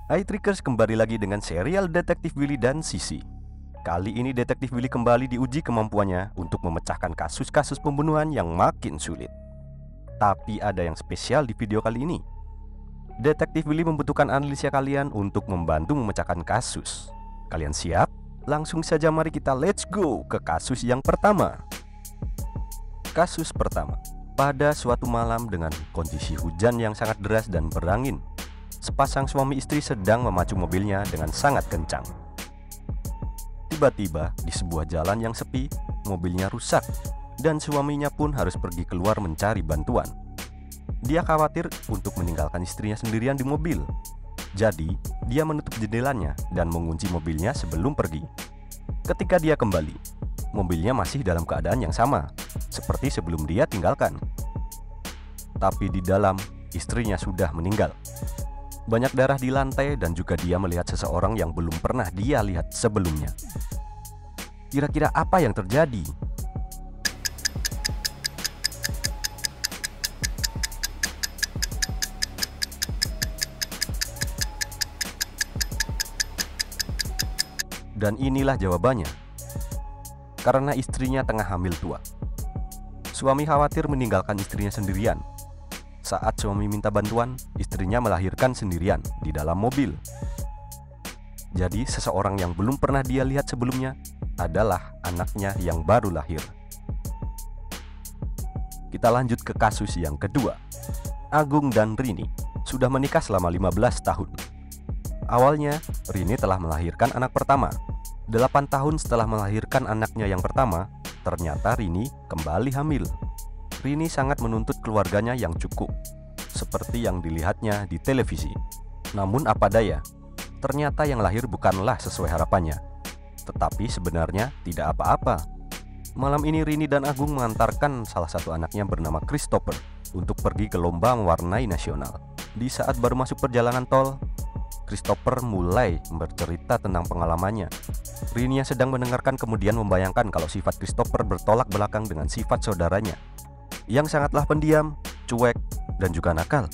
Hai Trickers, kembali lagi dengan serial Detektif Willy dan Sisi. Kali ini Detektif Willy kembali diuji kemampuannya untuk memecahkan kasus-kasus pembunuhan yang makin sulit. Tapi ada yang spesial di video kali ini. Detektif Willy membutuhkan analisa kalian untuk membantu memecahkan kasus. Kalian siap? Langsung saja mari kita let's go ke kasus yang pertama. Kasus pertama. Pada suatu malam dengan kondisi hujan yang sangat deras dan berangin, sepasang suami istri sedang memacu mobilnya dengan sangat kencang. Tiba-tiba di sebuah jalan yang sepi, mobilnya rusak dan suaminya pun harus pergi keluar mencari bantuan. Dia khawatir untuk meninggalkan istrinya sendirian di mobil. Jadi, dia menutup jendelanya dan mengunci mobilnya sebelum pergi. Ketika dia kembali, mobilnya masih dalam keadaan yang sama seperti sebelum dia tinggalkan. Tapi di dalam, istrinya sudah meninggal. Banyak darah di lantai dan juga dia melihat seseorang yang belum pernah dia lihat sebelumnya. Kira-kira apa yang terjadi? Dan inilah jawabannya. Karena istrinya tengah hamil tua. Suami khawatir meninggalkan istrinya sendirian. Saat suami minta bantuan, istrinya melahirkan sendirian di dalam mobil. Jadi seseorang yang belum pernah dia lihat sebelumnya adalah anaknya yang baru lahir. Kita lanjut ke kasus yang kedua. Agung dan Rini sudah menikah selama 15 tahun. Awalnya, Rini telah melahirkan anak pertama. 8 tahun setelah melahirkan anaknya yang pertama, ternyata Rini kembali hamil. Rini sangat menuntut keluarganya yang cukup, seperti yang dilihatnya di televisi. Namun apa daya, ternyata yang lahir bukanlah sesuai harapannya. Tetapi sebenarnya tidak apa-apa. Malam ini Rini dan Agung mengantarkan salah satu anaknya bernama Christopher untuk pergi ke lomba mewarnai nasional. Di saat baru masuk perjalanan tol, Christopher mulai bercerita tentang pengalamannya. Rini yang sedang mendengarkan kemudian membayangkan kalau sifat Christopher bertolak belakang dengan sifat saudaranya yang sangatlah pendiam, cuek, dan juga nakal.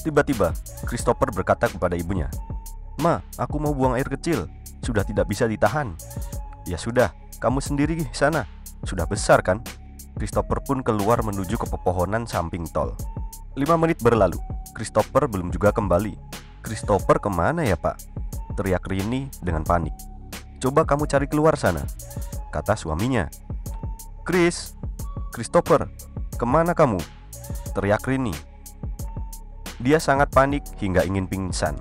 Tiba-tiba, Christopher berkata kepada ibunya, "Ma, aku mau buang air kecil, sudah tidak bisa ditahan." "Ya sudah, kamu sendiri sana, sudah besar kan?" Christopher pun keluar menuju ke pepohonan samping tol. 5 menit berlalu, Christopher belum juga kembali. "Christopher kemana ya pak?" teriak Rini dengan panik. "Coba kamu cari keluar sana," kata suaminya. Christopher, kemana kamu?" teriak Rini. Dia sangat panik hingga ingin pingsan.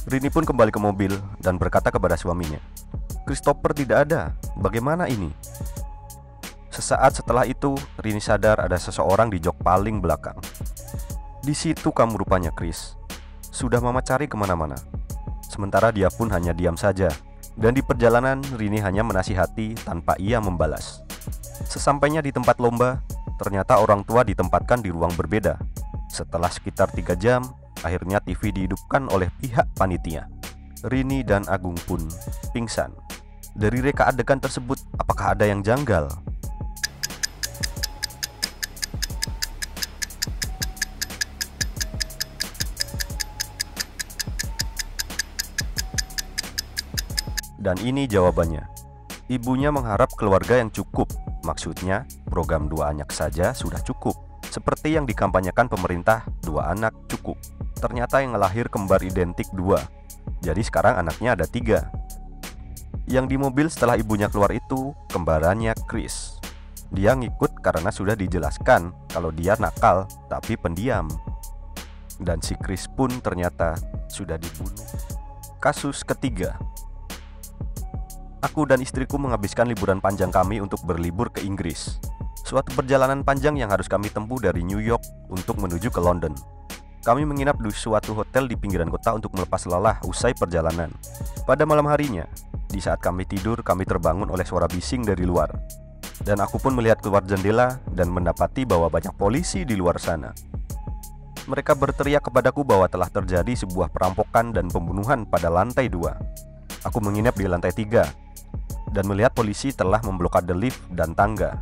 Rini pun kembali ke mobil dan berkata kepada suaminya, "Christopher tidak ada, bagaimana ini?" Sesaat setelah itu, Rini sadar ada seseorang di jok paling belakang. "Di situ kamu rupanya, Chris. Sudah mama cari kemana-mana." Sementara dia pun hanya diam saja. Dan di perjalanan, Rini hanya menasihati tanpa ia membalas. Sesampainya di tempat lomba, ternyata orang tua ditempatkan di ruang berbeda. Setelah sekitar 3 jam, akhirnya TV dihidupkan oleh pihak panitia. Rini dan Agung pun pingsan. Dari reka adegan tersebut, apakah ada yang janggal? Dan ini jawabannya. Ibunya mengharap keluarga yang cukup. Maksudnya, program 2 anak saja sudah cukup. Seperti yang dikampanyekan pemerintah, 2 anak cukup. Ternyata yang lahir kembar identik 2. Jadi sekarang anaknya ada 3. Yang di mobil setelah ibunya keluar itu kembarannya Chris. Dia ngikut karena sudah dijelaskan kalau dia nakal tapi pendiam. Dan si Chris pun ternyata sudah dibunuh. Kasus ketiga. Aku dan istriku menghabiskan liburan panjang kami untuk berlibur ke Inggris. Suatu perjalanan panjang yang harus kami tempuh dari New York untuk menuju ke London. Kami menginap di suatu hotel di pinggiran kota untuk melepas lelah usai perjalanan. Pada malam harinya, di saat kami tidur, kami terbangun oleh suara bising dari luar. Dan aku pun melihat keluar jendela dan mendapati bahwa banyak polisi di luar sana. Mereka berteriak kepadaku bahwa telah terjadi sebuah perampokan dan pembunuhan pada lantai 2. Aku menginap di lantai 3 dan melihat polisi telah memblokade lift dan tangga.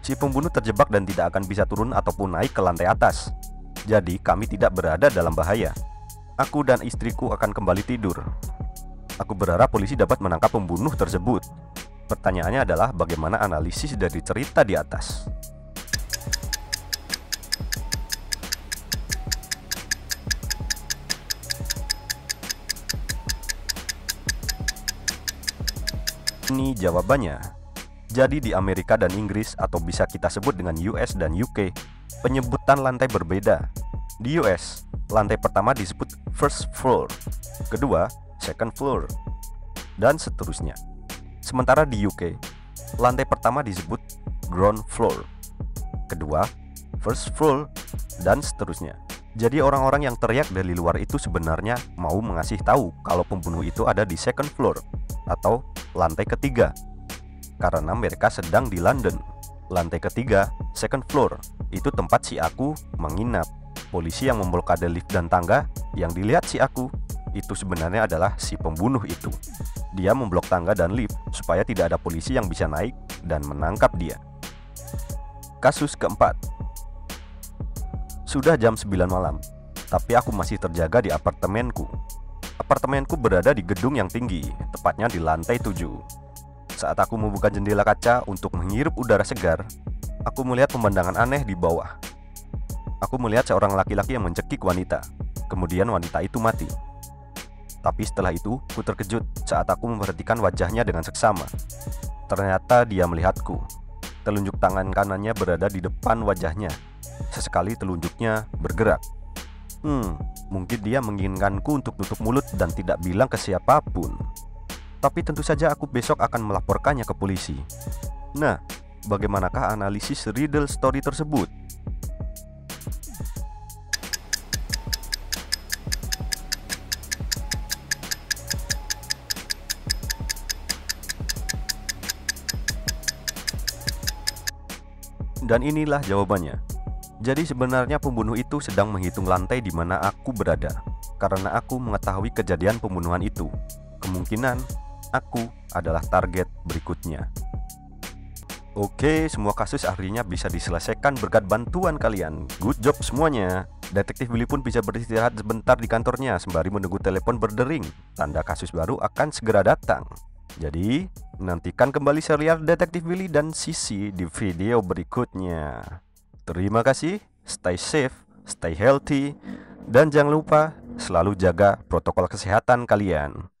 Si pembunuh terjebak dan tidak akan bisa turun ataupun naik ke lantai atas. Jadi kami tidak berada dalam bahaya. Aku dan istriku akan kembali tidur. Aku berharap polisi dapat menangkap pembunuh tersebut. Pertanyaannya adalah bagaimana analisis dari cerita di atas. Ini jawabannya. Jadi di Amerika dan Inggris, atau bisa kita sebut dengan US dan UK, penyebutan lantai berbeda. Di US, lantai pertama disebut first floor, kedua second floor, dan seterusnya. Sementara di UK, lantai pertama disebut ground floor, kedua first floor, dan seterusnya. Jadi orang-orang yang teriak dari luar itu sebenarnya mau mengasih tahu kalau pembunuh itu ada di second floor atau lantai ketiga, karena mereka sedang di London. Lantai ketiga, second floor, itu tempat si Aku menginap. Polisi yang memblokade lift dan tangga, yang dilihat si Aku itu sebenarnya adalah si pembunuh itu. Dia memblok tangga dan lift supaya tidak ada polisi yang bisa naik dan menangkap dia. Kasus keempat. Sudah jam 9 malam, tapi aku masih terjaga di apartemenku. Apartemenku berada di gedung yang tinggi, tepatnya di lantai 7. Saat aku membuka jendela kaca untuk menghirup udara segar, aku melihat pemandangan aneh di bawah. Aku melihat seorang laki-laki yang mencekik wanita. Kemudian wanita itu mati. Tapi setelah itu, ku terkejut saat aku memperhatikan wajahnya dengan seksama. Ternyata dia melihatku. Telunjuk tangan kanannya berada di depan wajahnya. Sesekali telunjuknya bergerak. Mungkin dia menginginkanku untuk tutup mulut dan tidak bilang ke siapapun. Tapi tentu saja aku besok akan melaporkannya ke polisi. Nah, bagaimanakah analisis riddle story tersebut? Dan inilah jawabannya. Jadi sebenarnya pembunuh itu sedang menghitung lantai di mana aku berada, karena aku mengetahui kejadian pembunuhan itu. Kemungkinan aku adalah target berikutnya. Oke, semua kasus akhirnya bisa diselesaikan berkat bantuan kalian. Good job semuanya. Detektif Willy pun bisa beristirahat sebentar di kantornya sembari menunggu telepon berdering. Tanda kasus baru akan segera datang. Jadi, nantikan kembali serial Detektif Willy dan Sisi di video berikutnya. Terima kasih, stay safe, stay healthy, dan jangan lupa selalu jaga protokol kesehatan kalian.